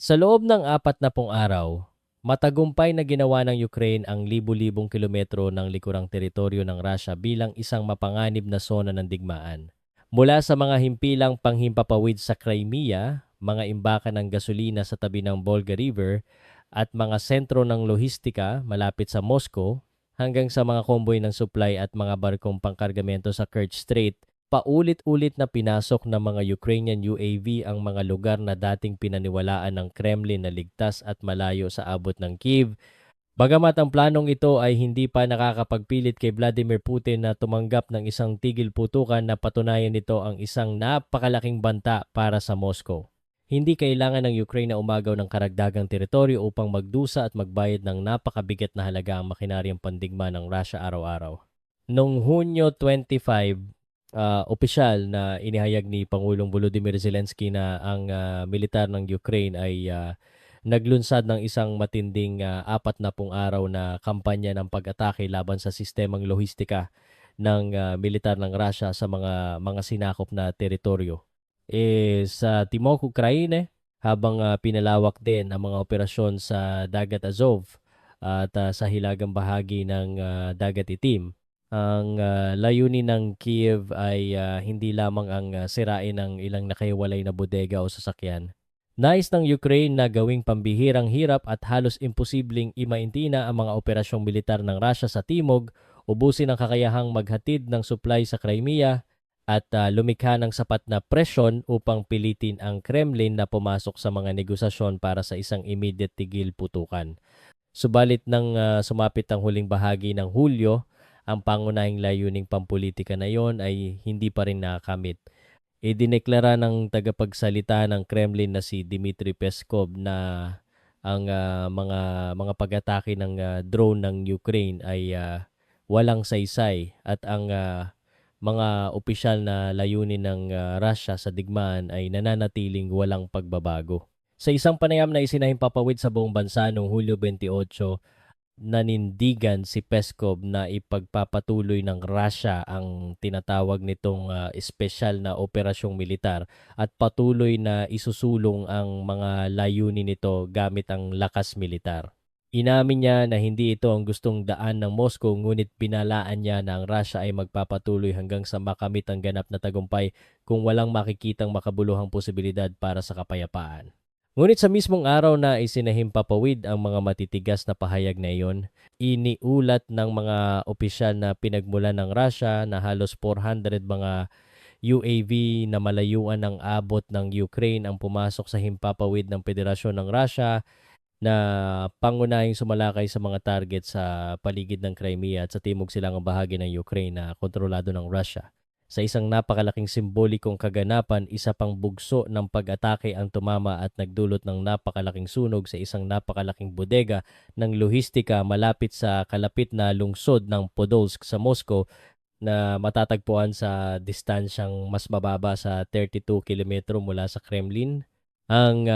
Sa loob ng 40 araw, matagumpay na ginawa ng Ukraine ang libu-libong kilometro ng likurang teritoryo ng Russia bilang isang mapanganib na sona ng digmaan. Mula sa mga himpilang panghimpapawid sa Crimea, mga imbakan ng gasolina sa tabi ng Volga River, at mga sentro ng lohistika malapit sa Moscow, hanggang sa mga konvoy ng supply at mga barkong pangkargamento sa Kerch Strait, paulit-ulit na pinasok ng mga Ukrainian UAV ang mga lugar na dating pinaniwalaan ng Kremlin na ligtas at malayo sa abot ng Kiev. Bagamat ang planong ito ay hindi pa nakakapagpilit kay Vladimir Putin na tumanggap ng isang tigil putukan na patunayan nito ang isang napakalaking banta para sa Moscow. Hindi kailangan ng Ukraine na umagaw ng karagdagang teritoryo upang magdusa at magbayad ng napakabigat na halaga ang makinaryang pandigma ng Russia araw-araw. Noong Hunyo 25, opisyal na inihayag ni Pangulong Volodymyr Zelensky na ang militar ng Ukraine ay naglunsad ng isang matinding 40 araw na kampanya ng pag-atake laban sa sistemang lohistika ng militar ng Russia sa mga sinakop na teritoryo. Sa Timog Ukraine, habang pinalawak din ang mga operasyon sa Dagat Azov at sa hilagang bahagi ng Dagat Itim. Ang layunin ng Kiev ay hindi lamang ang sirain ng ilang nakahiwalay na bodega o sasakyan. Nais ng Ukraine na gawing pambihirang hirap at halos imposibleng imaintina ang mga operasyong militar ng Russia sa Timog, ubusin ang kakayahang maghatid ng supply sa Crimea, at lumikha ng sapat na presyon upang pilitin ang Kremlin na pumasok sa mga negosasyon para sa isang immediate tigil putukan. Subalit nang sumapit ang huling bahagi ng Hulyo, ang pangunahing layuning pampolitika na iyon ay hindi pa rin nakakamit. Idineklara ng tagapagsalita ng Kremlin na si Dmitry Peskov na ang mga pag-atake ng drone ng Ukraine ay walang saysay at ang mga opisyal na layunin ng Russia sa digmaan ay nananatiling walang pagbabago. Sa isang panayam na isinahimpapawid sa buong bansa noong Hulyo 28, nanindigan si Peskov na ipagpapatuloy ng Russia ang tinatawag nitong espesyal na operasyong militar at patuloy na isusulong ang mga layunin nito gamit ang lakas militar. Inamin niya na hindi ito ang gustong daan ng Moscow, ngunit binalaan niya na ang Russia ay magpapatuloy hanggang sa makamit ang ganap na tagumpay kung walang makikitang makabuluhang posibilidad para sa kapayapaan. Ngunit sa mismong araw na isinahimpapawid ang mga matitigas na pahayag na iyon, iniulat ng mga opisyal na pinagmulan ng Russia na halos 400 mga UAV na malayuan ng abot ng Ukraine ang pumasok sa himpapawid ng Federasyon ng Russia, na pangunahing sumalakay sa mga target sa paligid ng Crimea at sa timog silangang bahagi ng Ukraine na kontrolado ng Russia. Sa isang napakalaking simbolikong kaganapan, isa pang bugso ng pag-atake ang tumama at nagdulot ng napakalaking sunog sa isang napakalaking bodega ng lohistika malapit sa kalapit na lungsod ng Podolsk sa Moscow, na matatagpuan sa distansyang mas mababa sa 32 kilometro mula sa Kremlin. Ang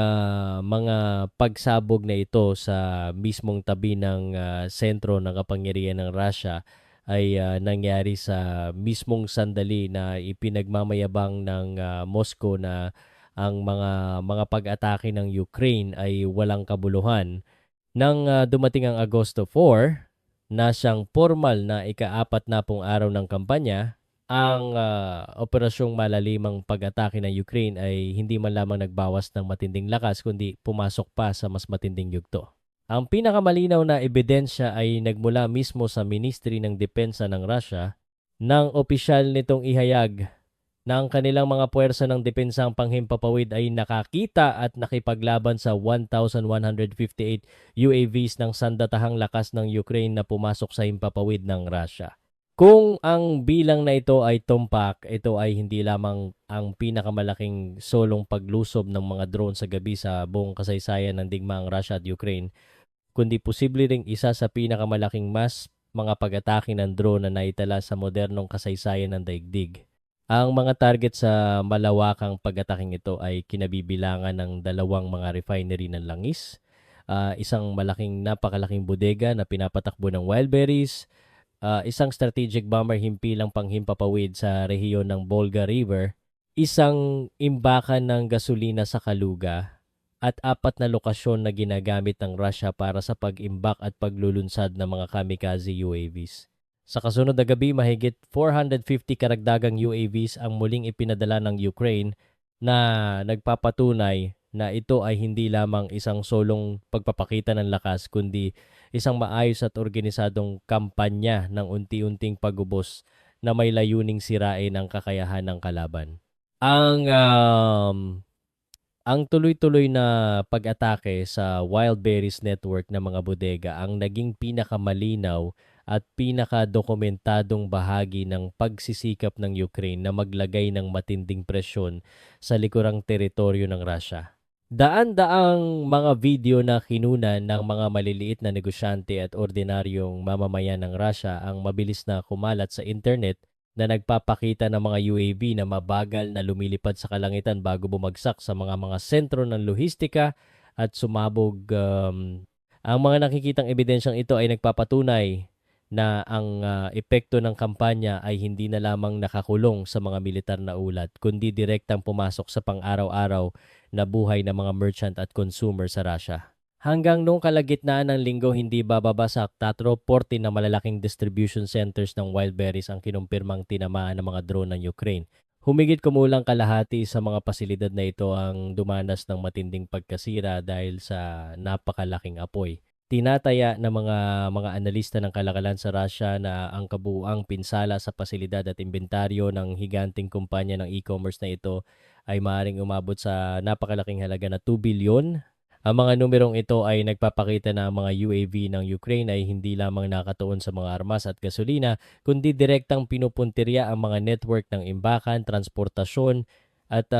mga pagsabog na ito sa mismong tabi ng sentro ng kapangyarihan ng Russia ay nangyari sa mismong sandali na ipinagmamayabang ng Moscow na ang mga pag-atake ng Ukraine ay walang kabuluhan. Nang dumating ang Agosto 4, na siyang formal na ika-40 araw ng kampanya, ang operasyong malalimang pag-atake ng Ukraine ay hindi man lamang nagbawas ng matinding lakas kundi pumasok pa sa mas matinding yugto. Ang pinakamalinaw na ebidensya ay nagmula mismo sa Ministry ng Depensa ng Russia, nang opisyal nitong ihayag na ang kanilang mga puwersa ng depensang panghimpapawid ay nakakita at nakipaglaban sa 1,158 UAVs ng sandatahang lakas ng Ukraine na pumasok sa himpapawid ng Russia. Kung ang bilang na ito ay tumpak, ito ay hindi lamang ang pinakamalaking solong paglusob ng mga drone sa gabi sa buong kasaysayan ng digmaang Russia at Ukraine, kundi posible ring isa sa pinakamalaking mga pag-atake ng drone na naitala sa modernong kasaysayan ng daigdig. Ang mga target sa malawakang pag-ataking ito ay kinabibilangan ng dalawang mga refinery ng langis, isang napakalaking bodega na pinapatakbo ng Wildberries, isang strategic bomber himpilang panghimpapawid sa rehiyon ng Volga River, isang imbakan ng gasolina sa Kaluga, at 4 na lokasyon na ginagamit ng Russia para sa pag-imbak at paglulunsad ng mga kamikaze UAVs. Sa kasunod na gabi, mahigit 450 karagdagang UAVs ang muling ipinadala ng Ukraine na nagpapatunay na ito ay hindi lamang isang solong pagpapakita ng lakas kundi isang maayos at organisadong kampanya ng unti-unting pagubos na may layuning sirain ang kakayahan ng kalaban. Ang tuloy-tuloy na pag-atake sa wild berries network ng mga bodega ang naging pinakamalinaw at pinakadokumentadong bahagi ng pagsisikap ng Ukraine na maglagay ng matinding presyon sa likurang teritoryo ng Russia. Daan-daang mga video na kinunan ng mga maliliit na negosyante at ordinaryong mamamayan ng Russia ang mabilis na kumalat sa internet na nagpapakita ng mga UAV na mabagal na lumilipad sa kalangitan bago bumagsak sa mga sentro ng lohistika at sumabog. Ang mga nakikitang ebidensyang ito ay nagpapatunay na ang epekto ng kampanya ay hindi na lamang nakakulong sa mga militar na ulat, kundi direktang pumasok sa pang-araw-araw na buhay ng mga merchant at consumer sa Russia. Hanggang noong kalagitnaan ng linggo, hindi bababa sa 40 na malalaking distribution centers ng wild berries ang kinumpirmang tinamaan ng mga drone ng Ukraine. Humigit kumulang kalahati sa mga pasilidad na ito ang dumanas ng matinding pagkasira dahil sa napakalaking apoy. Tinataya ng mga analista ng kalakalan sa Russia na ang kabuuang pinsala sa pasilidad at inventaryo ng higanting kumpanya ng e-commerce na ito ay maaaring umabot sa napakalaking halaga na 2 bilyon. Ang mga numerong ito ay nagpapakita na ang mga UAV ng Ukraine ay hindi lamang nakatuon sa mga armas at gasolina, kundi direktang pinupuntirya ang mga network ng imbakan, transportasyon at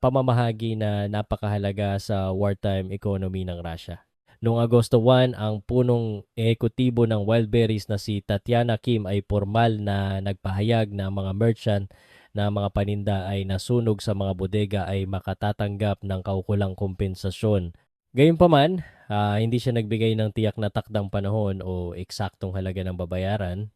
pamamahagi na napakahalaga sa wartime economy ng Russia. Noong Agosto 1, ang punong ekutibo ng wild berries na si Tatiana Kim ay formal na nagpahayag na mga merchant na mga paninda ay nasunog sa mga bodega ay makatatanggap ng kaukulang kompensasyon. Gayunpaman, hindi siya nagbigay ng tiyak na takdang panahon o eksaktong halaga ng babayaran.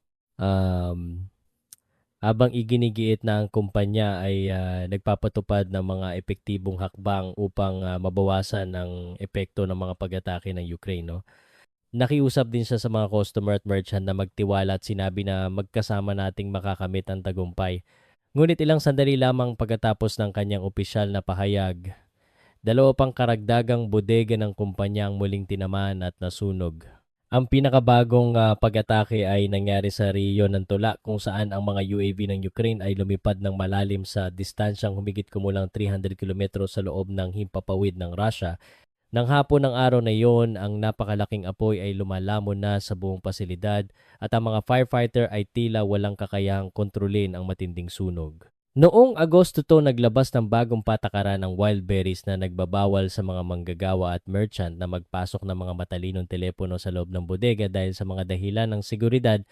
Habang iginigiit na ang kumpanya ay nagpapatupad ng mga epektibong hakbang upang mabawasan ang epekto ng mga pag-atake ng Ukraine. No? Nakiusap din siya sa mga customer at merchant na magtiwala at sinabi na magkasama nating makakamit ang tagumpay. Ngunit ilang sandali lamang pagkatapos ng kanyang opisyal na pahayag, 2 pang karagdagang bodega ng kumpanya ang muling tinamaan at nasunog. Ang pinakabagong pag-atake ay nangyari sa Rio ng Tula kung saan ang mga UAV ng Ukraine ay lumipad ng malalim sa distansyang humigit kumulang 300 km sa loob ng himpapawid ng Russia. Nang hapon ng araw na iyon, ang napakalaking apoy ay lumalamon na sa buong pasilidad at ang mga firefighter ay tila walang kakayahang kontrolin ang matinding sunog. Noong Agosto to naglabas ng bagong patakaran ng wild berries na nagbabawal sa mga manggagawa at merchant na magpasok ng mga matalinong telepono sa loob ng bodega dahil sa mga dahilan ng seguridad.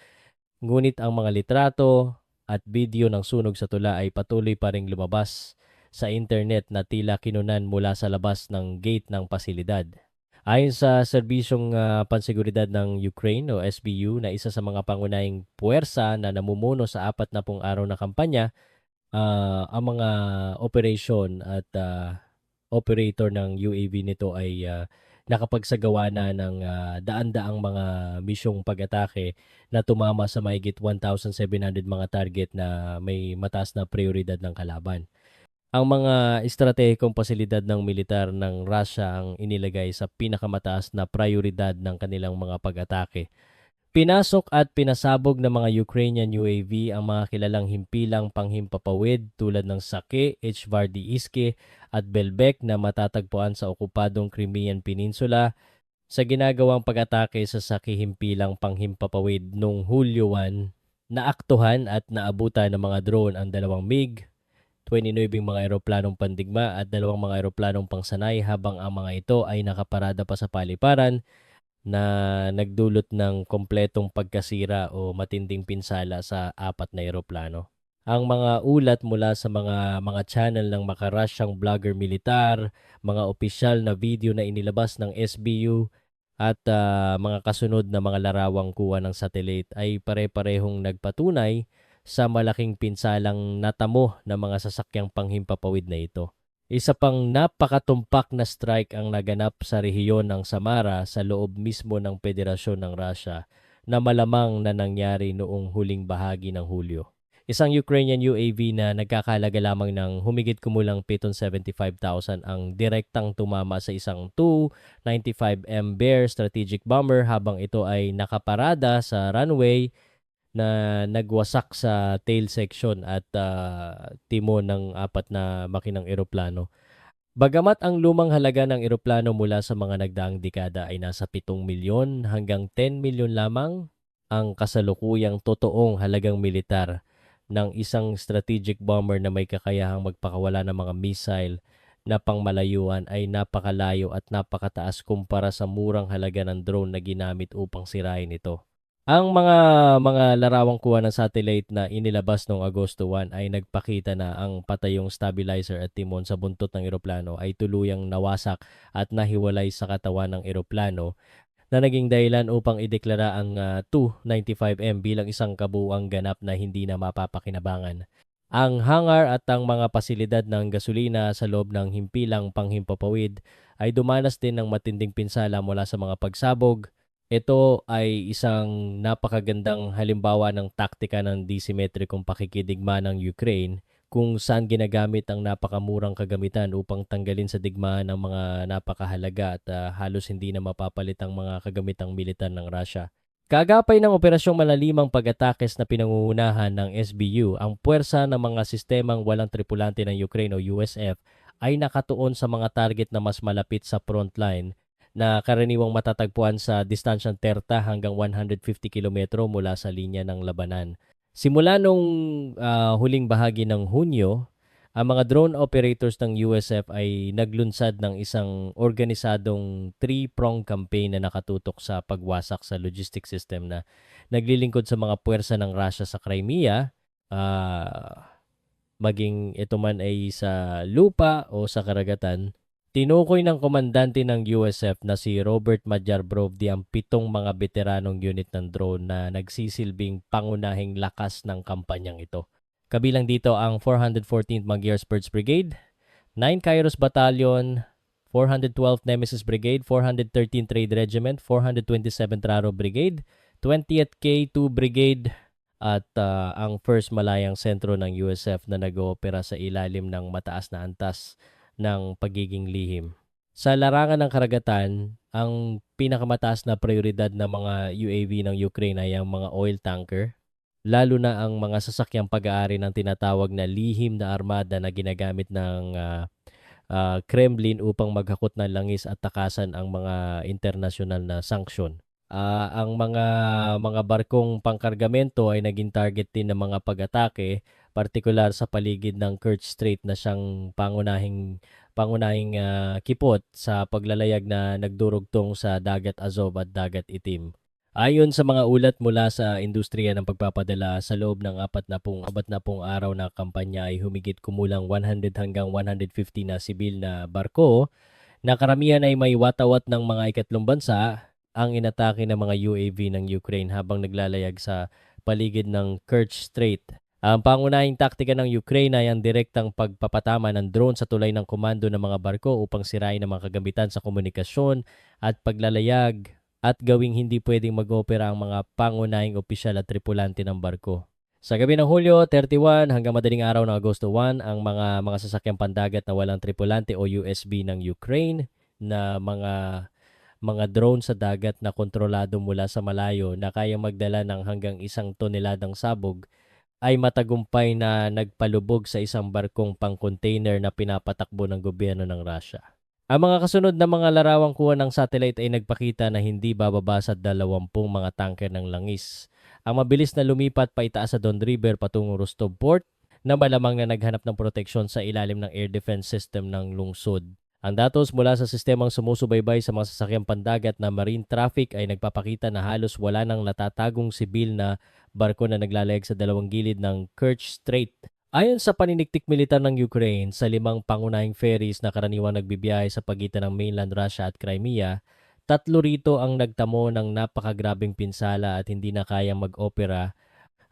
Ngunit ang mga litrato at video ng sunog sa tula ay patuloy pa ring lumabas sa internet na tila kinunan mula sa labas ng gate ng pasilidad. Ayon sa Serbisyong Panseguridad ng Ukraine o SBU na isa sa mga pangunahing puwersa na namumuno sa 40 araw na kampanya, ang mga operation at operator ng UAV nito ay nakapagsagawa na ng daan-daang mga misyong pag-atake na tumama sa mahigit 1,700 mga target na may mataas na prioridad ng kalaban. Ang mga estratehikong pasilidad ng militar ng Russia ang inilagay sa pinakamataas na prioridad ng kanilang mga pag-atake. Pinasok at pinasabog ng mga Ukrainian UAV ang mga kilalang himpilang panghimpapawid tulad ng Sake, Hvardiiske at Belbek na matatagpuan sa okupadong Crimean Peninsula. Sa ginagawang pag-atake sa Sake himpilang panghimpapawid noong Hulyo 1, naaktuhan at naabutan ng mga drone ang 2 MiG, 29 mga eroplanong pandigma at 2 mga eroplanong pangsanay habang ang mga ito ay nakaparada pa sa paliparan na nagdulot ng kompletong pagkasira o matinding pinsala sa 4 na eroplano. Ang mga ulat mula sa mga channel ng makarasyang vlogger militar, mga opisyal na video na inilabas ng SBU at mga kasunod na mga larawang kuha ng satellite ay pare-parehong nagpatunay sa malaking pinsalang natamo ng mga sasakyang panghimpapawid na ito. Isa pang napakatumpak na strike ang naganap sa rehiyon ng Samara sa loob mismo ng Federasyon ng Russia na malamang na nangyari noong huling bahagi ng Hulyo. Isang Ukrainian UAV na nagkakahalaga lamang ng humigit kumulang 775,000 ang direktang tumama sa isang Tu-95M Bear strategic bomber habang ito ay nakaparada sa runway na nagwasak sa tail section at timon ng apat na makinang eroplano. Bagamat ang lumang halaga ng eroplano mula sa mga nagdaang dekada ay nasa 7 milyon hanggang 10 milyon lamang, ang kasalukuyang totoong halagang militar ng isang strategic bomber na may kakayahang magpakawala ng mga missile na pangmalayuan ay napakalayo at napakataas kumpara sa murang halaga ng drone na ginamit upang sirain ito. Ang mga larawang kuha ng satellite na inilabas noong Agosto 1 ay nagpakita na ang patayong stabilizer at timon sa buntot ng eroplano ay tuluyang nawasak at nahiwalay sa katawan ng eroplano na naging dahilan upang ideklara ang Tu-95M bilang isang kabuuang ganap na hindi na mapapakinabangan. Ang hangar at ang mga pasilidad ng gasolina sa loob ng himpilang panghimpapawid ay dumanas din ng matinding pinsala mula sa mga pagsabog. Ito ay isang napakagandang halimbawa ng taktika ng disimetrikong pakikidigma ng Ukraine kung saan ginagamit ang napakamurang kagamitan upang tanggalin sa digmaan ang mga napakahalaga at halos hindi na mapapalit ang mga kagamitang militar ng Russia. Kaagapay ng operasyong malalimang pag-atakes na pinangungunahan ng SBU, ang puwersa ng mga sistemang walang tripulante ng Ukraine o USF ay nakatuon sa mga target na mas malapit sa frontline na karaniwang matatagpuan sa distansyang 30 hanggang 150 kilometro mula sa linya ng labanan. Simula nung huling bahagi ng Hunyo, ang mga drone operators ng USF ay naglunsad ng isang organisadong three-prong campaign na nakatutok sa pagwasak sa logistic system na naglilingkod sa mga puwersa ng Russia sa Crimea, maging ito man ay sa lupa o sa karagatan. Tinukoy ng komandante ng USF na si Robert Magyarbrovdy ang 7 mga veteranong unit ng drone na nagsisilbing pangunahing lakas ng kampanyang ito. Kabilang dito ang 414th Magyar's Birds Brigade, 9 Kairos Battalion, 412th Nemesis Brigade, 413th Trade Regiment, 427th Raro Brigade, 20th K2 Brigade, at ang 1st Malayang Sentro ng USF na nag-oopera sa ilalim ng mataas na antas ng pagiging lihim. Sa larangan ng karagatan, ang pinakamataas na prioridad ng mga UAV ng Ukraine ay ang mga oil tanker, lalo na ang mga sasakyang pag-aari ng tinatawag na lihim na armada na ginagamit ng Kremlin upang maghakot ng langis at takasan ang mga internasyonal na sanksyon. Ang mga barkong pangkargamento ay naging target din ng mga pag-atake, partikular sa paligid ng Kerch Strait na siyang pangunahing kipot sa paglalayag na nagdurugtong sa Dagat Azov at Dagat Itim. Ayon sa mga ulat mula sa industriya ng pagpapadala, sa loob ng 40 araw na kampanya ay humigit kumulang 100 hanggang 150 na sibil na barko na karamihan ay may watawat ng mga ikatlong bansa ang inatake ng mga UAV ng Ukraine habang naglalayag sa paligid ng Kerch Strait. Ang pangunahing taktika ng Ukraine ay ang direktang pagpapatama ng drone sa tulay ng komando ng mga barko upang sirain ang mga kagamitan sa komunikasyon at paglalayag at gawing hindi pwedeng mag-opera ang mga pangunahing opisyal at tripulante ng barko. Sa gabi ng Hulyo 31 hanggang madaling araw ng Agosto 1, ang mga sasakyang pandagat na walang tripulante o USB ng Ukraine na mga drone sa dagat na kontrolado mula sa malayo na kayang magdala ng hanggang 1 toneladang sabog ay matagumpay na nagpalubog sa isang barkong pang-container na pinapatakbo ng gobyerno ng Russia. Ang mga kasunod na mga larawang kuha ng satellite ay nagpakita na hindi bababa sa 20 mga tanker ng langis. Ang mabilis na lumipat paitaas sa Don River patungong Rostov Port na malamang na naghanap ng proteksyon sa ilalim ng air defense system ng lungsod. Ang datos mula sa sistemang sumusubaybay sa mga sasakyang pandagat na marine traffic ay nagpapakita na halos wala nang natatagong sibil na barko na naglalayag sa dalawang gilid ng Kerch Strait. Ayon sa paniniktik militar ng Ukraine, sa 5 pangunahing ferries na karaniwang nagbibiyahe sa pagitan ng mainland Russia at Crimea, 3 rito ang nagtamo ng napakagrabing pinsala at hindi na kayang mag-opera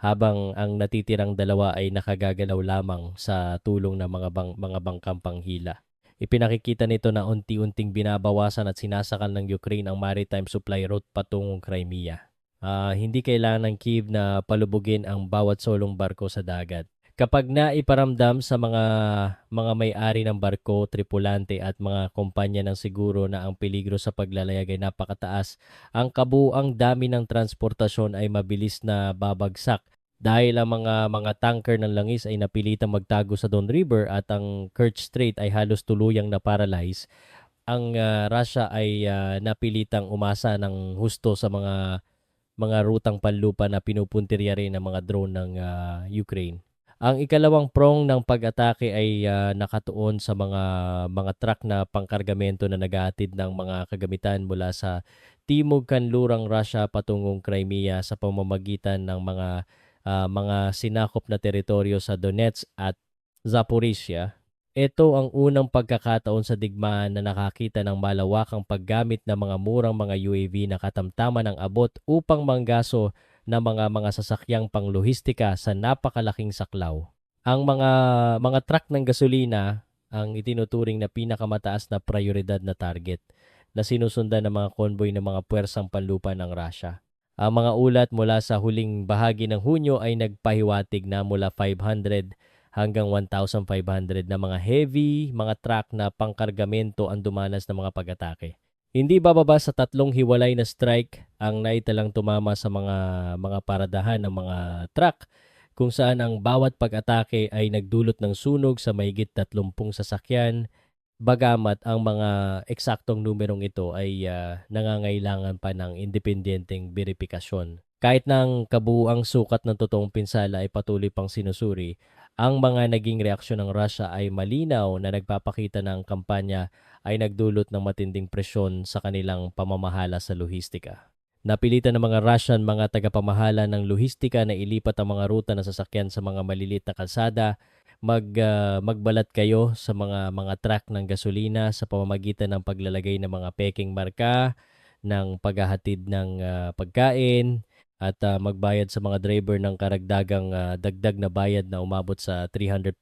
habang ang natitirang 2 ay nakagagalaw lamang sa tulong ng mga bangkang panghila. Ipinakikita nito na unti-unting binabawasan at sinasakal ng Ukraine ang maritime supply route patungong Crimea. Hindi kailangan ng Kyiv na palubugin ang bawat solong barko sa dagat. Kapag naiparamdam sa mga may-ari ng barko, tripulante at mga kumpanya ng siguro na ang peligro sa paglalayag ay napakataas, ang kabuuang dami ng transportasyon ay mabilis na babagsak dahil ang mga tanker ng langis ay napilitang magtago sa Don River at ang Kerch Strait ay halos tuluyang na-paralyze. Ang Russia ay napilitang umasa ng husto sa mga rutang panlupa na pinupuntirya rin ng mga drone ng Ukraine. Ang ikalawang prong ng pag-atake ay nakatuon sa mga truck na pangkargamento na naghahatid ng mga kagamitan mula sa timog kanlurang Russia patungong Crimea sa pamamagitan ng mga sinakop na teritoryo sa Donetsk at Zaporizhia. Ito ang unang pagkakataon sa digmaan na nakakita ng malawakang paggamit ng mga murang mga UAV na katamtaman ng abot upang manggaso ng mga sasakyang panglohistika sa napakalaking saklaw. Ang mga truck ng gasolina ang itinuturing na pinakamataas na prioridad na target na sinusundan ng mga konvoy ng mga puwersang panlupa ng Russia. Ang mga ulat mula sa huling bahagi ng Hunyo ay nagpahiwatig na mula 500 hanggang 1,500 na mga heavy, mga truck na pangkargamento ang dumanas ng mga pag-atake. Hindi bababa sa 3 hiwalay na strike ang naitalang tumama sa mga paradahan ng mga truck kung saan ang bawat pag-atake ay nagdulot ng sunog sa mahigit 30 sasakyan. Bagamat ang mga eksaktong numerong ito ay nangangailangan pa ng independenteng beripikasyon. Kahit ng kabuuang sukat ng totoong pinsala ay patuloy pang sinusuri, ang mga naging reaksyon ng Russia ay malinaw na nagpapakita na ang kampanya ay nagdulot ng matinding presyon sa kanilang pamamahala sa lohistika. Napilitan ng mga Russian mga tagapamahala ng lohistika na ilipat ang mga ruta ng sasakyan sa mga maliliit na kalsada, magbalat kayo sa mga truck ng gasolina sa pamamagitan ng paglalagay ng mga peking marka, ng paghahatid ng pagkain, at magbayad sa mga driver ng karagdagang dagdag na bayad na umabot sa 300%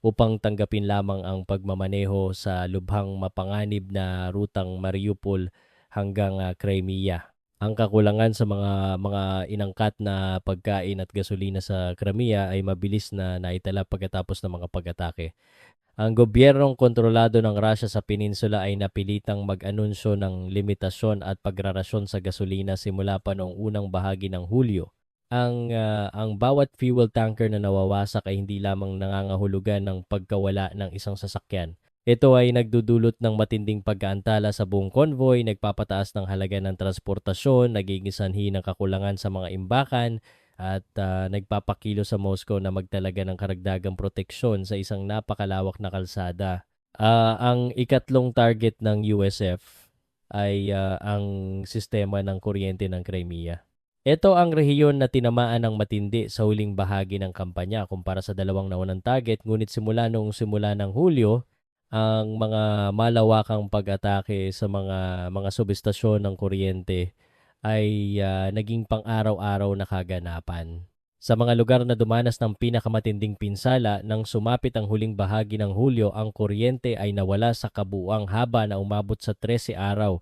upang tanggapin lamang ang pagmamaneho sa lubhang mapanganib na rutang Mariupol hanggang Crimea. Ang kakulangan sa mga inangkat na pagkain at gasolina sa Crimea ay mabilis na naitala pagkatapos ng mga pag-atake. Ang gobyernong kontrolado ng Russia sa peninsula ay napilitang mag-anunsyo ng limitasyon at pagrarasyon sa gasolina simula pa noong unang bahagi ng Hulyo. Ang bawat fuel tanker na nawawasak ay hindi lamang nangangahulugan ng pagkawala ng isang sasakyan. Ito ay nagdudulot ng matinding pag-aantala sa buong convoy, nagpapataas ng halaga ng transportasyon, nagiging sanhi ng kakulangan sa mga imbakan, at nagpapakilo sa Moscow na magtalaga ng karagdagang proteksyon sa isang napakalawak na kalsada. Ang ikatlong target ng USF ay ang sistema ng kuryente ng Crimea. Ito ang rehiyon na tinamaan ng matindi sa huling bahagi ng kampanya kumpara sa dalawang naunang target, ngunit simula ng Hulyo, ang mga malawakang pag-atake sa mga subestasyon ng kuryente ay naging pang-araw-araw na kaganapan. Sa mga lugar na dumanas ng pinakamatinding pinsala nang sumapit ang huling bahagi ng Hulyo, ang kuryente ay nawala sa kabuuang haba na umabot sa 13 araw.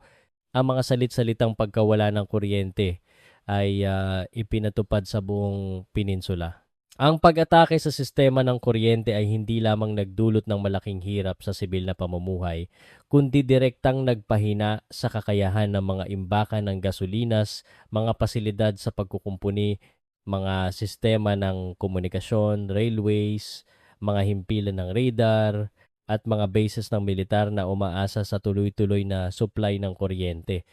Ang mga salit-salitang pagkawala ng kuryente ay ipinatupad sa buong peninsula. Ang pag-atake sa sistema ng kuryente ay hindi lamang nagdulot ng malaking hirap sa sibil na pamumuhay, kundi direktang nagpahina sa kakayahan ng mga imbakan ng gasolinas, mga pasilidad sa pagkukumpuni, mga sistema ng komunikasyon, railways, mga himpilan ng radar, at mga bases ng militar na umaasa sa tuloy-tuloy na supply ng kuryente.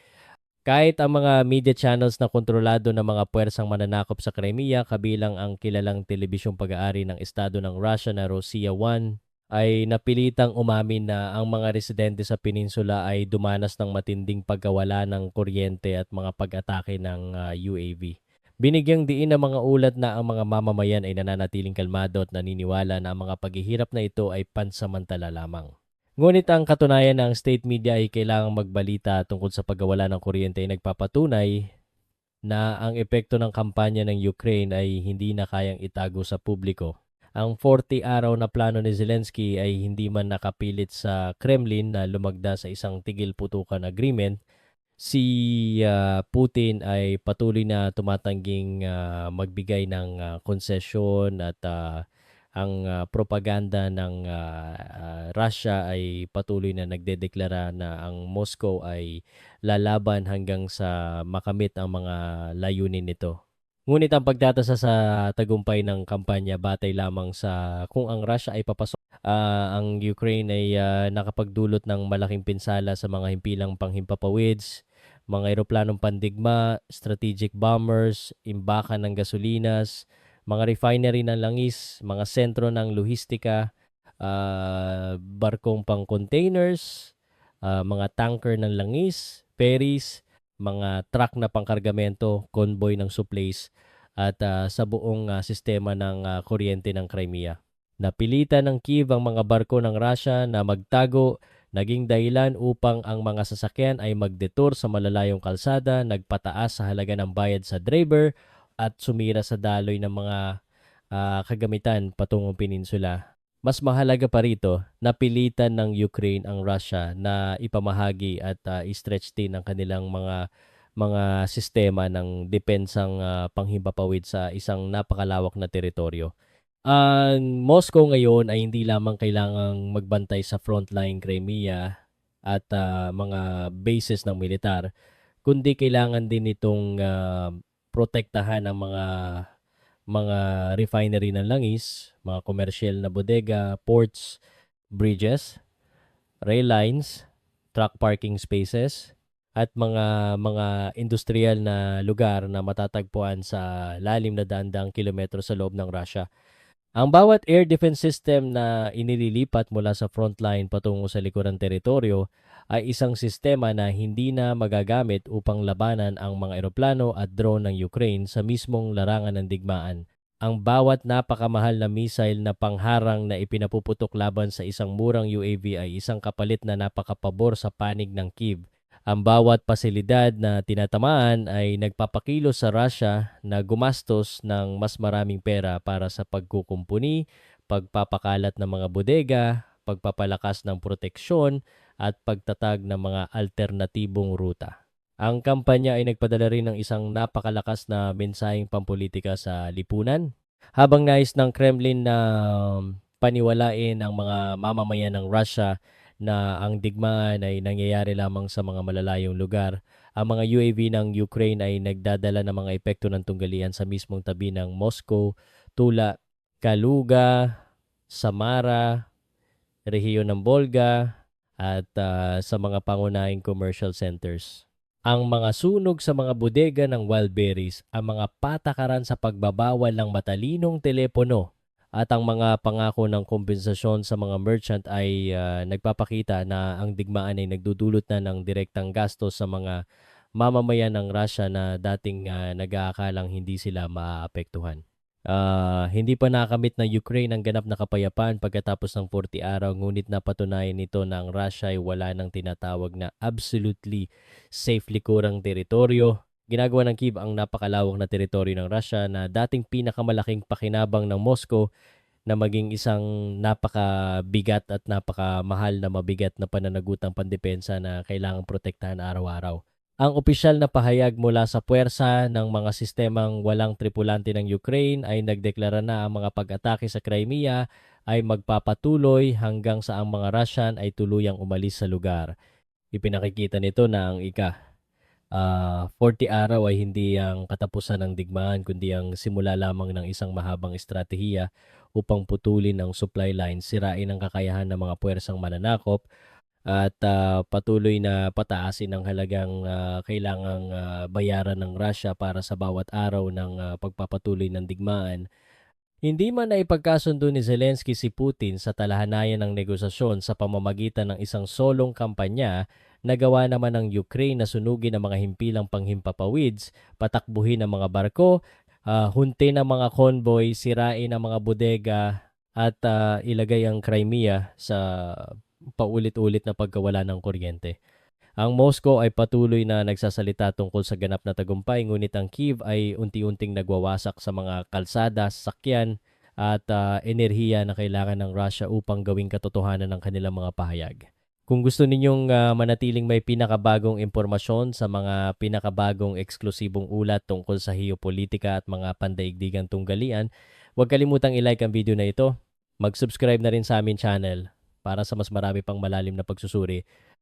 Kahit ang mga media channels na kontrolado ng mga puwersang mananakop sa Crimea, kabilang ang kilalang telebisyong pag-aari ng estado ng Russia na Rossiya 1, ay napilitang umamin na ang mga residente sa peninsula ay dumanas ng matinding pagkawala ng kuryente at mga pag-atake ng UAV. Binigyang diin ng mga ulat na ang mga mamamayan ay nananatiling kalmado at naniniwala na ang mga paghihirap na ito ay pansamantala lamang. Ngunit ang katunayan na ang state media ay kailangang magbalita tungkol sa pagkawala ng kuryente ay nagpapatunay na ang epekto ng kampanya ng Ukraine ay hindi na kayang itago sa publiko. Ang 40 araw na plano ni Zelensky ay hindi man nakapilit sa Kremlin na lumagda sa isang tigil-putukan agreement. Si Putin ay patuloy na tumatangging magbigay ng konsesyon at ang propaganda ng Russia ay patuloy na nagdedeklara na ang Moscow ay lalaban hanggang sa makamit ang mga layunin nito. Ngunit ang pagtatasa sa tagumpay ng kampanya batay lamang sa kung ang Russia ay papasok. Ang Ukraine ay nakapagdulot ng malaking pinsala sa mga himpilang panghimpapawids, mga eroplanong pandigma, strategic bombers, imbakan ng gasolinas, mga refinery ng langis, mga sentro ng lohistika, barkong pang-containers, mga tanker ng langis, ferries, mga truck na pangkargamento, convoy ng supplies, at sa buong sistema ng kuryente ng Crimea. Napilitan ng Kiev ang mga barko ng Russia na magtago, naging dahilan upang ang mga sasakyan ay magdetour sa malalayong kalsada, nagpataas sa halaga ng bayad sa driver, at sumira sa daloy ng mga kagamitan patungong peninsula. Mas mahalaga pa rito, napilitan ng Ukraine ang Russia na ipamahagi at i-stretch din ang kanilang mga sistema ng depensang panghimpapawid sa isang napakalawak na teritoryo. Ang Moscow ngayon ay hindi lamang kailangang magbantay sa frontline Crimea at mga bases ng militar, kundi kailangan din itong protektahan ang mga refinery ng langis, mga komersyal na bodega, ports, bridges, rail lines, truck parking spaces, at mga industrial na lugar na matatagpuan sa lalim na daang kilometro sa loob ng Russia. Ang bawat air defense system na inililipat mula sa frontline patungo sa likurang teritoryo ay isang sistema na hindi na magagamit upang labanan ang mga eroplano at drone ng Ukraine sa mismong larangan ng digmaan. Ang bawat napakamahal na missile na pangharang na ipinapuputok laban sa isang murang UAV ay isang kapalit na napakapabor sa panig ng Kiev. Ang bawat pasilidad na tinatamaan ay nagpapakilos sa Russia na gumastos ng mas maraming pera para sa pagkukumpuni, pagpapakalat ng mga bodega, pagpapalakas ng proteksyon, at pagtatag ng mga alternatibong ruta. Ang kampanya ay nagpadala rin ng isang napakalakas na mensaheng pampolitika sa lipunan. Habang nais ng Kremlin na paniwalain ang mga mamamayan ng Russia na ang digmaan ay nangyayari lamang sa mga malalayong lugar, ang mga UAV ng Ukraine ay nagdadala ng mga epekto ng tunggalian sa mismong tabi ng Moscow, Tula, Kaluga, Samara, rehiyon ng Volga, at sa mga pangunahing commercial centers. Ang mga sunog sa mga bodega ng Wildberries, ang mga patakaran sa pagbabawal ng matalinong telepono, at ang mga pangako ng kompensasyon sa mga merchant ay nagpapakita na ang digmaan ay nagdudulot na ng direktang gastos sa mga mamamayan ng Russia na dating nag-aakalang hindi sila maaapektuhan. Hindi pa nakamit ng Ukraine ang ganap na kapayapaan pagkatapos ng 40 araw, ngunit napatunayan nito na ang Russia ay wala ng tinatawag na absolutely safe likurang teritoryo. Ginagawa ng Kiev ang napakalawak na teritoryo ng Russia na dating pinakamalaking pakinabang ng Moscow na maging isang napakabigat at napakamahal na mabigat na pananagutang pandepensa na kailangang protektahan araw-araw. Ang opisyal na pahayag mula sa puwersa ng mga sistemang walang tripulante ng Ukraine ay nagdeklara na ang mga pag-atake sa Crimea ay magpapatuloy hanggang sa ang mga Russian ay tuluyang umalis sa lugar. Ipinakikita nito na ang 40 araw ay hindi ang katapusan ng digmaan kundi ang simula lamang ng isang mahabang estratehiya upang putulin ang supply lines, sirain ang kakayahan ng mga puwersang mananakop, at patuloy na pataasin ang halagang kailangang bayaran ng Russia para sa bawat araw ng pagpapatuloy ng digmaan. Hindi man naipagkasundo ni Zelensky si Putin sa talahanayan ng negosasyon sa pamamagitan ng isang solong kampanya, nagawa naman ng Ukraine na sunugin ang mga himpilang panghimpapawids, patakbuhin ang mga barko, huntin ang mga convoy, sirain ang mga bodega, at ilagay ang Crimea sa paulit-ulit na pagkawala ng kuryente. Ang Moscow ay patuloy na nagsasalita tungkol sa ganap na tagumpay, ngunit ang Kiev ay unti-unting nagwawasak sa mga kalsada, sasakyan, at enerhiya na kailangan ng Russia upang gawing katotohanan ng kanilang mga pahayag. Kung gusto ninyong manatiling may pinakabagong impormasyon sa mga pinakabagong eksklusibong ulat tungkol sa geopolitika at mga pandaigdigang tunggalian, huwag kalimutang i-like ang video na ito. Mag-subscribe na rin sa aming channel para sa mas marami pang malalim na pagsusuri